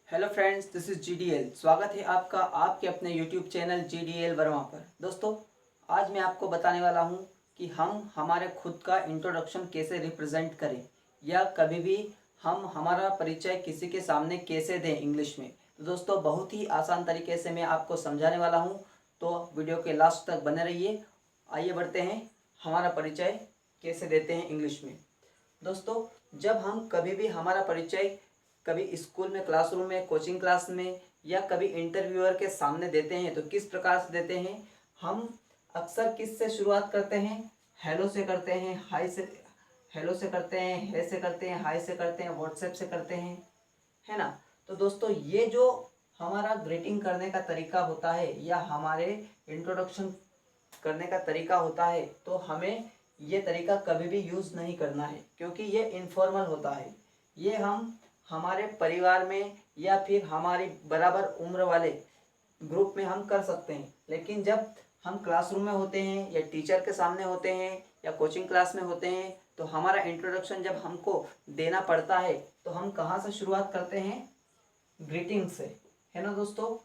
Hello friends, this is GDL। स्वागत है आपका आपके अपने यूट्यूब चैनल GDL वर्मा पर। दोस्तों, आज मैं आपको बताने वाला हूं कि हम हमारे खुद का इंट्रोडक्शन कैसे रिप्रेजेंट करें या कभी भी हम हमारा परिचय किसी के सामने कैसे दें इंग्लिश में। तो दोस्तों, बहुत ही आसान तरीके से मैं आपको समझाने वाला हूं, तो वीडियो के लास्ट तक बने रहिए। आइए बढ़ते हैं, हमारा परिचय कैसे देते हैं इंग्लिश में। दोस्तों, जब हम कभी भी हमारा परिचय कभी स्कूल में, क्लासरूम में, कोचिंग क्लास में या कभी इंटरव्यूअर के सामने देते हैं तो किस प्रकार से देते हैं। हम अक्सर किस से शुरुआत करते हैं? हेलो से करते हैं, हाय से, हेलो से करते हैं, हे से करते हैं, हाय से करते हैं, व्हाट्सएप से करते हैं, है ना। तो दोस्तों, ये जो हमारा ग्रीटिंग करने का तरीका होता है या हमारे इंट्रोडक्शन करने का तरीका होता है, तो हमें ये तरीका कभी भी यूज़ नहीं करना है, क्योंकि ये इनफॉर्मल होता है। ये हम हमारे परिवार में या फिर हमारी बराबर उम्र वाले ग्रुप में हम कर सकते हैं, लेकिन जब हम क्लासरूम में होते हैं या टीचर के सामने होते हैं या कोचिंग क्लास में होते हैं, तो हमारा इंट्रोडक्शन जब हमको देना पड़ता है तो हम कहाँ से शुरुआत करते हैं? ग्रीटिंग से, है ना दोस्तों।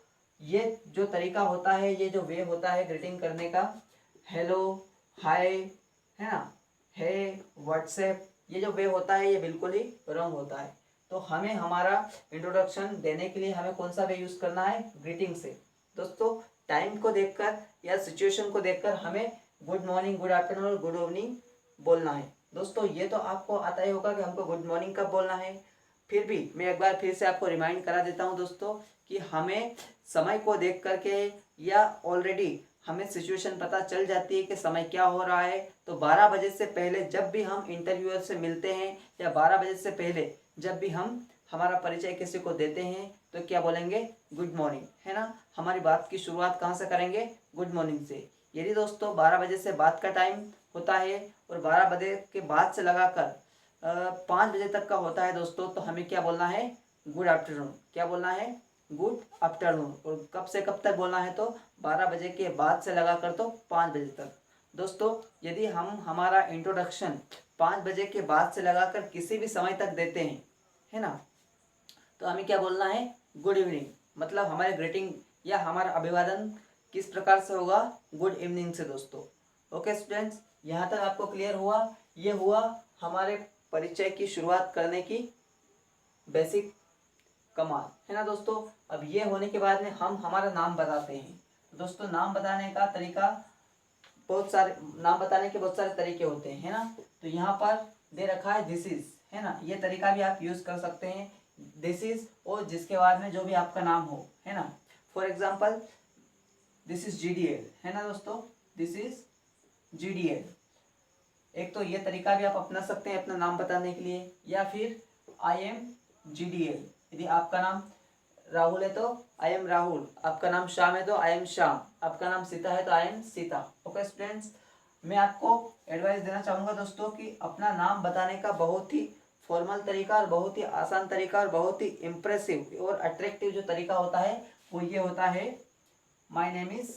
ये जो तरीका होता है, ये जो वे होता है ग्रीटिंग करने का, हेलो, हाय, है ना, हे, व्हाट्सएप, ये जो वे होता है ये बिल्कुल ही रॉन्ग होता है। तो हमें हमारा इंट्रोडक्शन देने के लिए हमें कौन सा वे यूज़ करना है? ग्रीटिंग से। दोस्तों, टाइम को देखकर या सिचुएशन को देखकर हमें गुड मॉर्निंग, गुड आफ्टरनून और गुड इवनिंग बोलना है। दोस्तों, ये तो आपको आता ही होगा कि हमको गुड मॉर्निंग कब बोलना है। फिर भी मैं एक बार फिर से आपको रिमाइंड करा देता हूँ दोस्तों, कि हमें समय को देख करके या ऑलरेडी हमें सिचुएशन पता चल जाती है कि समय क्या हो रहा है, तो 12 बजे से पहले जब भी हम इंटरव्यूअर से मिलते हैं या 12 बजे से पहले जब भी हम हमारा परिचय किसी को देते हैं तो क्या बोलेंगे? गुड मॉर्निंग, है ना। हमारी बात की शुरुआत कहाँ से करेंगे? गुड मॉर्निंग से। यदि दोस्तों 12 बजे से बात का टाइम होता है और 12 बजे के बाद से लगाकर 5 बजे तक का होता है दोस्तों, तो हमें क्या बोलना है? Good afternoon. क्या बोलना है? Good afternoon. और कब से कब तक बोलना है? तो 12 बजे के बाद से लगाकर तो 5 बजे तक। दोस्तों, यदि हम हमारा इंट्रोडक्शन 5 बजे के बाद से लगाकर किसी भी समय तक देते हैं, है ना, तो हमें क्या बोलना है? Good evening. मतलब हमारे ग्रीटिंग या हमारा अभिवादन किस प्रकार से होगा? गुड इवनिंग से दोस्तों। ओके स्टूडेंट्स, यहाँ तक आपको क्लियर हुआ? ये हुआ हमारे परिचय की शुरुआत करने की बेसिक कमाल, है ना दोस्तों। अब ये होने के बाद में हम हमारा नाम बताते हैं। दोस्तों, नाम बताने का तरीका बहुत सारे, नाम बताने के बहुत सारे तरीके होते हैं, है ना। तो यहाँ पर दे रखा है दिस इज, है ना। ये तरीका भी आप यूज कर सकते हैं, दिस इज और जिसके बाद में जो भी आपका नाम हो, है ना। For example, this is GDL, है ना दोस्तों, दिस इज GDL। एक तो ये तरीका भी आप अपना सकते हैं अपना नाम बताने के लिए, या फिर आई एम GDL। यदि आपका नाम राहुल है तो आई एम राहुल, आपका नाम श्याम है तो आई एम श्याम, आपका नाम सीता है तो I am Sita. Okay students, मैं आपको एडवाइस देना चाहूँगा दोस्तों कि अपना नाम बताने का बहुत ही फॉर्मल तरीका और बहुत ही आसान तरीका और बहुत ही इम्प्रेसिव और अट्रैक्टिव जो तरीका होता है वो ये होता है, माई नेम इज,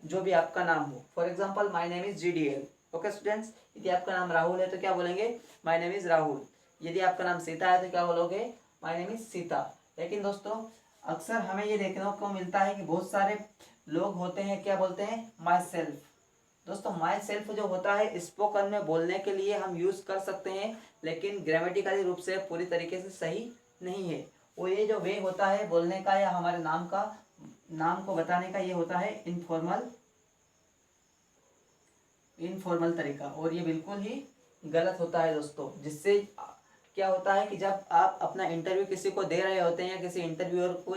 जो भी आपका नाम हो। For example, my name is GDL। Okay students, यदि आपका नाम राहुल है तो क्या बोलेंगे? My name is Rahul. यदि आपका नाम सीता है तो क्या बोलोगे? My name is Sita. लेकिन दोस्तों, अक्सर हमें ये देखने को मिलता है कि बहुत सारे लोग होते हैं, क्या बोलते हैं? My self. दोस्तों, माई सेल्फ जो होता है स्पोकन में बोलने के लिए हम यूज़ कर सकते हैं, लेकिन ग्रामेटिकली रूप से पूरी तरीके से सही नहीं है। वो ये जो वे होता है बोलने का या हमारे नाम का, नाम को बताने का, ये होता है इनफॉर्मल तरीका, और ये बिल्कुल ही गलत होता है दोस्तों। जिससे क्या होता है कि जब आप अपना इंटरव्यू किसी को दे रहे होते हैं या किसी इंटरव्यूअर को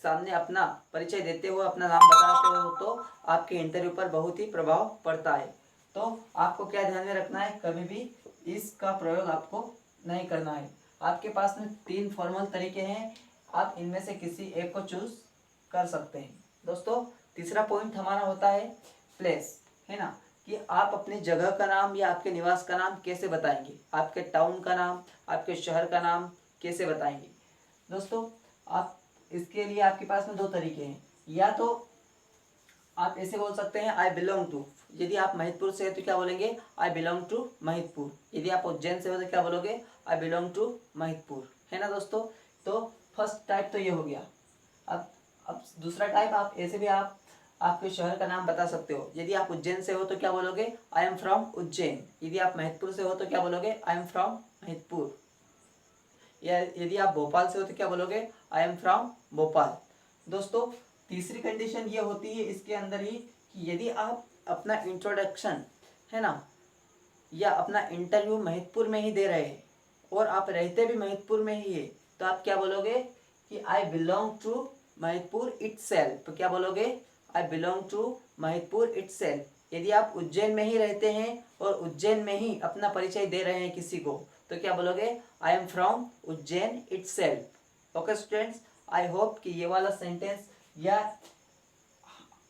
सामने अपना परिचय देते हो, अपना नाम बताते हो, तो आपके इंटरव्यू पर बहुत ही प्रभाव पड़ता है। तो आपको क्या ध्यान में रखना है? कभी भी इसका प्रयोग आपको नहीं करना है। आपके पास में 3 फॉर्मल तरीके हैं, आप इनमें से किसी एक को चूज कर सकते हैं। दोस्तों, तीसरा पॉइंट हमारा होता है प्लेस, है ना, कि आप अपनी जगह का नाम या आपके निवास का नाम कैसे बताएंगे, आपके टाउन का नाम, आपके शहर का नाम कैसे बताएंगे। दोस्तों, आप इसके लिए आपके पास में 2 तरीके हैं। या तो आप ऐसे बोल सकते हैं, आई बिलोंग टू। यदि आप महितपुर से है तो क्या बोलेंगे? I belong to Mahidpur. यदि आप उज्जैन से हो तो क्या बोलोगे? आई बिलोंग टू महितपुर, है ना दोस्तों। तो फर्स्ट टाइप तो ये हो गया। अब दूसरा टाइप, आप ऐसे भी आप आपके शहर का नाम बता सकते हो। यदि आप उज्जैन से हो तो क्या बोलोगे, आई एम फ्रॉम उज्जैन। यदि आप महतपुर से हो तो क्या बोलोगे, आई एम फ्रॉम महतपुर। या यदि आप भोपाल से हो तो क्या बोलोगे, आई एम फ्रॉम भोपाल। दोस्तों तीसरी कंडीशन ये होती है इसके अंदर ही कि यदि आप अपना इंट्रोडक्शन है ना या अपना इंटरव्यू महतपुर में ही दे रहे हैं और आप रहते भी महतपुर में ही है, तो आप क्या बोलोगे कि आई बिलोंग टू महतपुर इटसेल्फ। तो क्या बोलोगे, आई बिलोंग टू महतपुर इटसेल्फ। यदि आप उज्जैन में ही रहते हैं और उज्जैन में ही अपना परिचय दे रहे हैं किसी को, तो क्या बोलोगे, I am from Ujjain itself. Okay students, I hope कि ये वाला सेंटेंस या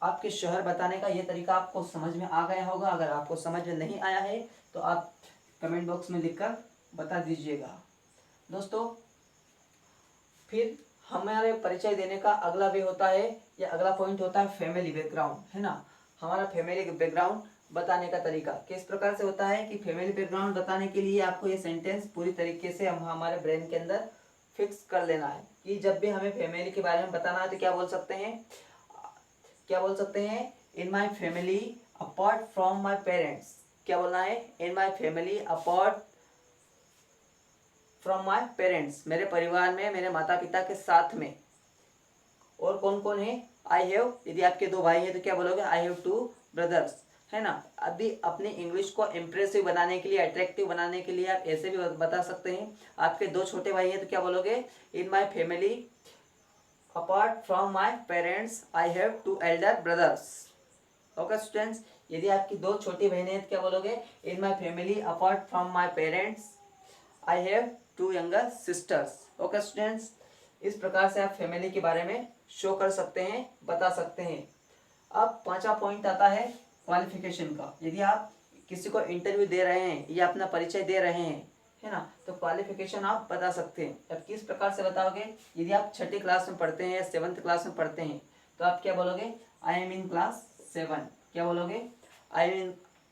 आपके शहर बताने का ये तरीका आपको समझ में आ गया होगा। अगर आपको समझ में नहीं आया है तो आप कमेंट बॉक्स में लिखकर बता दीजिएगा। दोस्तों फिर हमारे परिचय देने का अगला वे होता है या अगला पॉइंट होता है फैमिली बैकग्राउंड, है ना। हमारा फैमिली बैकग्राउंड बताने का तरीका किस प्रकार से होता है कि फैमिली बैकग्राउंड बताने के लिए आपको ये सेंटेंस पूरी तरीके से हमारे ब्रेन के अंदर फिक्स कर लेना है कि जब भी हमें फैमिली के बारे में बताना है तो क्या बोल सकते हैं, क्या बोल सकते हैं, in my family apart from my parents. क्या बोलना है, in my family apart from my parents, मेरे परिवार में मेरे माता पिता के साथ में। और कौन कौन है, आई हैव, यदि आपके दो भाई हैं तो क्या बोलोगे, आई हैव टू ब्रदर्स, है ना। अभी अपनी इंग्लिश को इम्प्रेसिव बनाने के लिए, अट्रैक्टिव बनाने के लिए आप ऐसे भी बता सकते हैं। आपके दो छोटे भाई हैं तो क्या बोलोगे, in my family apart from my parents I have two elder brothers. Okay students, यदि आपकी दो छोटी बहनें हैं तो क्या बोलोगे, in my family apart from my parents I have two younger sisters. Okay students, इस प्रकार से आप फैमिली के बारे में शो कर सकते हैं, बता सकते हैं। अब पांचवा पॉइंट आता है क्वालिफिकेशन का। यदि आप किसी को इंटरव्यू दे रहे हैं या अपना परिचय दे रहे हैं, है ना, तो क्वालिफिकेशन आप बता सकते हैं। अब किस प्रकार से बताओगे, यदि आप छठी क्लास में पढ़ते हैं या 7th क्लास में पढ़ते हैं तो आप क्या बोलोगे, आई एम इन क्लास 7। क्या बोलोगे, आई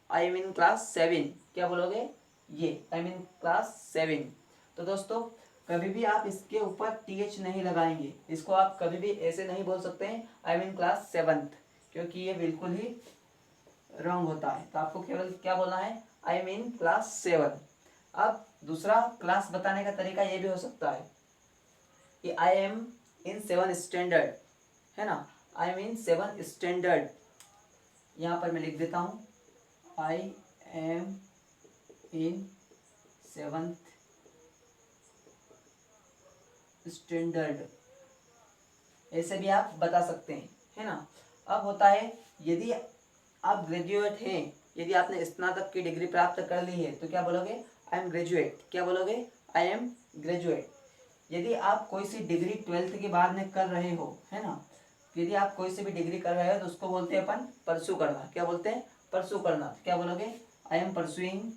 एम इन क्लास 7। क्या बोलोगे, ये आई एम इन क्लास 7। तो दोस्तों कभी भी आप इसके ऊपर टीएच नहीं लगाएंगे, इसको आप कभी भी ऐसे नहीं बोल सकते हैं I am in class 7th, क्योंकि ये बिल्कुल ही रॉन्ग होता है। तो आपको केवल क्या बोलना है, आई एम इन क्लास 7। अब दूसरा क्लास बताने का तरीका ये भी हो सकता है कि आई एम इन 7 स्टैंडर्ड, है ना, आई एम इन 7 स्टैंडर्ड। यहाँ पर मैं लिख देता हूँ, I am in 7th standard, ऐसे भी आप बता सकते हैं, है ना। अब होता है यदि आप ग्रेजुएट हैं, यदि आपने स्नातक की डिग्री प्राप्त कर ली है तो क्या बोलोगे, आई एम ग्रेजुएट। क्या बोलोगे, आई एम ग्रेजुएट। यदि आप कोई सी डिग्री 12th के बाद में कर रहे हो, है ना, यदि आप कोई सी भी डिग्री कर रहे हो तो उसको बोलते हैं अपन परसू करना। क्या बोलते हैं, परसू करना। क्या बोलोगे, I am pursuing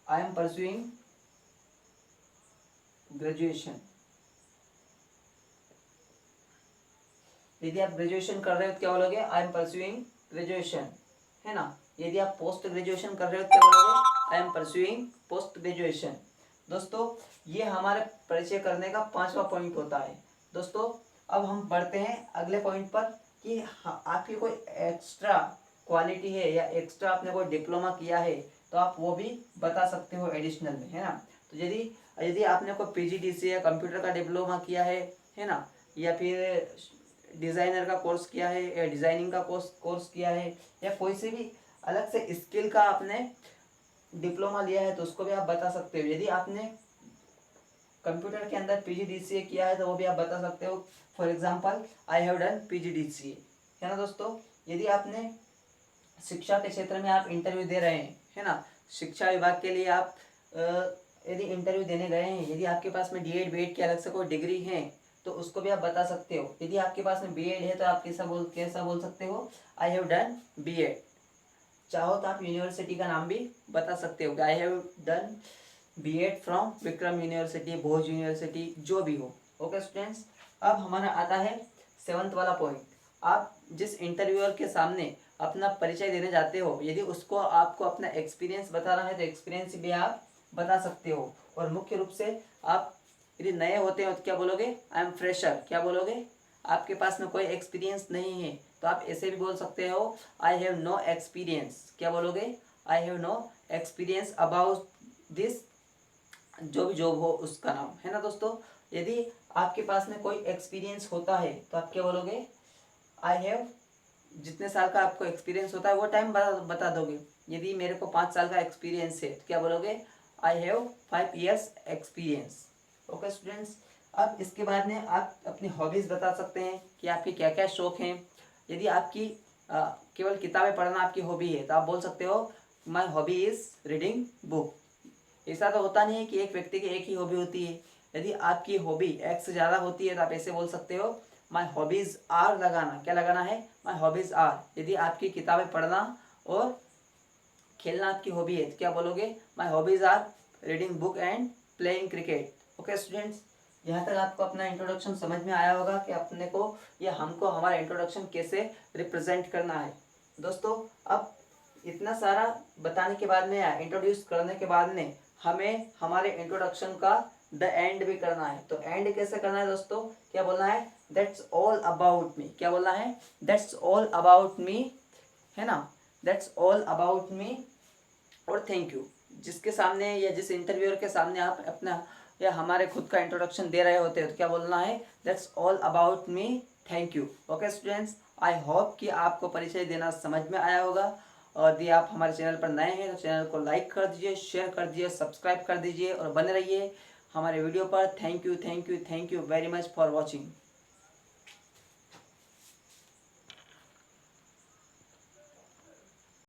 I am pursuing graduation. यदि आप ग्रेजुएशन कर रहे हो तो क्या बोलोगे, आई एम परसुइंग ग्रेजुएशन, है ना। यदि आप पोस्ट ग्रेजुएशन कर रहे हो तो क्या बोलोगे, I am pursuing post graduation. दोस्तों ये हमारे परिचय करने का 5वां पॉइंट होता है। दोस्तों अब हम बढ़ते हैं अगले पॉइंट पर कि आपकी कोई एक्स्ट्रा क्वालिटी है या एक्स्ट्रा आपने कोई डिप्लोमा किया है तो आप वो भी बता सकते हो एडिशनल में, है ना। तो यदि यदि आपने कोई पीजीडीसी या कंप्यूटर का डिप्लोमा किया है ना, या फिर डिज़ाइनर का कोर्स किया है या डिज़ाइनिंग का कोर्स किया है या कोई से भी अलग से स्किल का आपने डिप्लोमा लिया है तो उसको भी आप बता सकते हो। यदि आपने कंप्यूटर के अंदर पीजीडीसीए किया है तो वो भी आप बता सकते हो। For example I have done PGDCA, है ना। दोस्तों यदि आपने शिक्षा के क्षेत्र में आप इंटरव्यू दे रहे हैं, है ना, शिक्षा विभाग के लिए आप यदि इंटरव्यू देने गए हैं, यदि आपके पास में डीएड बीएड की अलग से कोई डिग्री है तो उसको भी आप बता सकते हो। यदि आपके पास में बीएड है तो आप कैसा बोल सकते हो, आई हैव डन बीएड। चाहो तो आप यूनिवर्सिटी का नाम भी बता सकते हो, I have done B Ed from Vikram university, Bhoj university, जो भी हो। ओके स्टूडेंट्स, अब हमारा आता है 7th वाला पॉइंट, आप जिस इंटरव्यूअर के सामने अपना परिचय देने जाते हो, यदि उसको आपको अपना एक्सपीरियंस बताना है तो एक्सपीरियंस भी आप बता सकते हो। और मुख्य रूप से आप यदि नए होते हो तो क्या बोलोगे, आई एम फ्रेशर। क्या बोलोगे, आपके पास में कोई एक्सपीरियंस नहीं है तो आप ऐसे भी बोल सकते हो, आई हैव नो एक्सपीरियंस। क्या बोलोगे, I have no experience about this, जो भी जॉब हो उसका नाम है ना दोस्तों। यदि आपके पास में कोई एक्सपीरियंस होता है तो आप क्या बोलोगे, आई हैव, जितने साल का आपको एक्सपीरियंस होता है वो टाइम बता दोगे। यदि मेरे को 5 साल का एक्सपीरियंस है तो क्या बोलोगे, I have 5 years experience. Okay students, अब इसके बाद में आप अपनी हॉबीज़ बता सकते हैं कि आपके क्या क्या शौक हैं। यदि आपकी केवल किताबें पढ़ना आपकी हॉबी है तो आप बोल सकते हो, my hobby is reading book. ऐसा तो होता नहीं है कि एक व्यक्ति की एक ही हॉबी होती है। यदि आपकी हॉबी एक से ज़्यादा होती है तो आप ऐसे बोल सकते हो, माई हॉबीज़ आर लगाना। क्या लगाना है, माई हॉबीज़ आर। यदि आपकी किताबें पढ़ना और खेलना आपकी हॉबी है तो क्या बोलोगे, my hobbies are reading book and playing cricket. Okay students, यहाँ तक आपको अपना इंट्रोडक्शन समझ में आया होगा कि अपने को या हमको हमारा इंट्रोडक्शन कैसे रिप्रेजेंट करना है। दोस्तों, अब इतना सारा बताने के बाद में या इंट्रोड्यूस करने के बाद में हमें हमारे इंट्रोडक्शन का द एंड भी करना है। तो एंड कैसे करना है दोस्तों, क्या बोलना है, दैट्स ऑल अबाउट मी। क्या बोलना है, दैट्स ऑल अबाउट मी, है ना, दैट्स ऑल अबाउट मी और थैंक यू। जिसके सामने या जिस इंटरव्यूअर के सामने आप अपना या हमारे खुद का इंट्रोडक्शन दे रहे होते हैं तो क्या बोलना है, that's all about me, thank you. Okay students, I hope कि आपको परिचय देना समझ में आया होगा। और यदि आप हमारे चैनल पर नए हैं तो चैनल को लाइक कर दीजिए, शेयर कर दीजिए, सब्सक्राइब कर दीजिए और बने रहिए हमारे वीडियो पर। Thank you, thank you, thank you very much for watching.